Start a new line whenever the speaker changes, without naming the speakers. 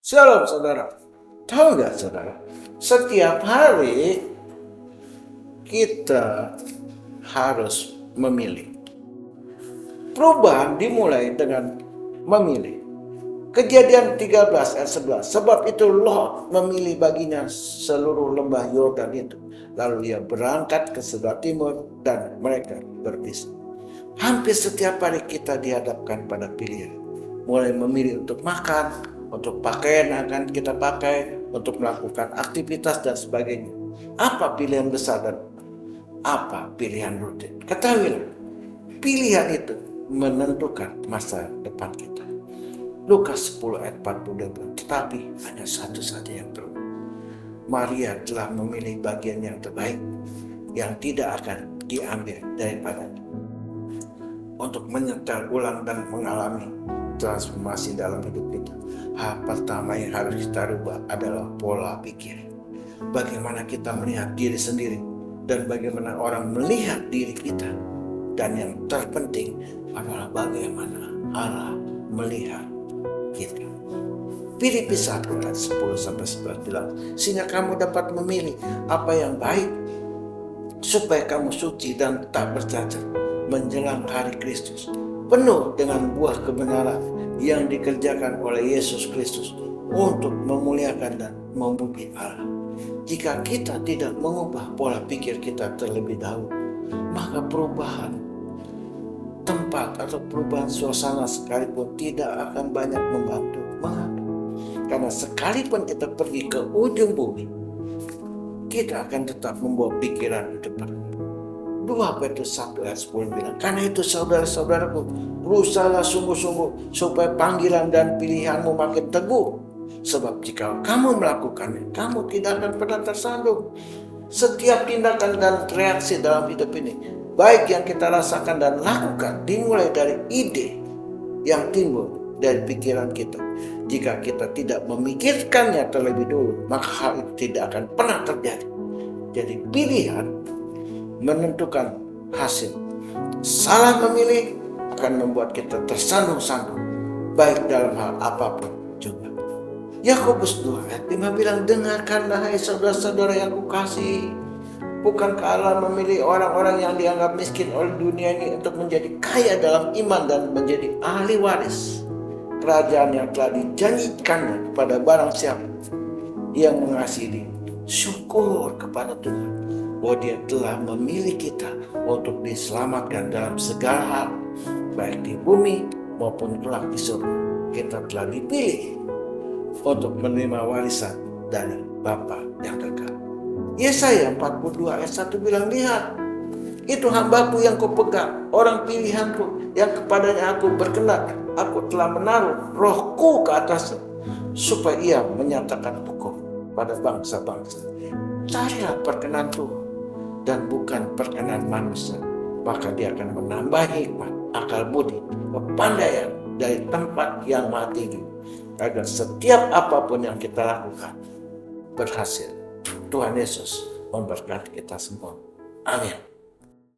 Shalom saudara. Tahu nggak saudara? Setiap hari kita harus memilih. Perubahan dimulai dengan memilih. Kejadian 13 ayat 11. Sebab itu Lot memilih baginya seluruh lembah Yordan itu. Lalu ia berangkat ke sebelah timur dan mereka berpisah. Hampir setiap hari kita dihadapkan pada pilihan. Mulai memilih untuk makan, untuk pakaian yang akan kita pakai, untuk melakukan aktivitas dan sebagainya. Apa pilihan besar dan apa pilihan rutin? Ketahuilah, pilihan itu menentukan masa depan kita. Lukas 10 ayat 42, tetapi hanya satu saja yang perlu. Maria telah memilih bagian yang terbaik, yang tidak akan diambil daripadanya. Untuk menyetel ulang dan mengalami transformasi dalam hidup kita. Hal pertama yang harus kita rubah adalah pola pikir. Bagaimana kita melihat diri sendiri dan bagaimana orang melihat diri kita. Dan yang terpenting adalah bagaimana Allah melihat kita. Filipi 1 ayat 10-11 bilang, sehingga kamu dapat memilih apa yang baik, supaya kamu suci dan tak bercacat menjelang hari Kristus, penuh dengan buah kebenaran yang dikerjakan oleh Yesus Kristus untuk memuliakan dan memuji Allah. Jika kita tidak mengubah pola pikir kita terlebih dahulu, maka perubahan tempat atau perubahan suasana sekalipun tidak akan banyak membantu. Mengapa? Karena sekalipun kita pergi ke ujung bumi, kita akan tetap membawa pikiran di depan. 2 Petrus 1 ayat 10 bilang, karena itu saudara-saudaraku, berusahalah sungguh-sungguh supaya panggilan dan pilihanmu makin teguh. Sebab jika kamu melakukannya, kamu tidak akan pernah tersandung. Setiap tindakan dan reaksi dalam hidup ini, baik yang kita rasakan dan lakukan, dimulai dari ide yang timbul dari pikiran kita. Jika kita tidak memikirkannya terlebih dulu, maka hal itu tidak akan pernah terjadi. Jadi pilihan menentukan hasil. Salah memilih akan membuat kita tersandung-sandung, baik dalam hal apapun juga. Yakobus 2 ayat 5 bilang, dengarkanlah hai saudara-saudara yang kukasihi, bukankah Allah memilih orang-orang yang dianggap miskin oleh dunia ini untuk menjadi kaya dalam iman dan menjadi ahli waris kerajaan yang telah dijanjikannya kepada barang siapa yang mengasihi. Syukur kepada Tuhan bahwa Dia telah memilih kita untuk diselamatkan dalam segala hal, baik di bumi maupun kelak di surga. Kita telah dipilih untuk menerima warisan dari Bapa yang kekal. Yesaya 42 ayat 1 bilang, lihat, itu hambaku yang kupegang, orang pilihanku yang kepadanya aku berkenan. Aku telah menaruh rohku ke atasnya, supaya ia menyatakan hukum pada bangsa-bangsa. Carilah perkenan Tuhan dan bukan perkenan manusia, maka Dia akan menambah hikmat, akal budi, kepandaian dari tempat yang maha tinggi, agar setiap apapun yang kita lakukan berhasil. Tuhan Yesus memberkati kita semua. Amin.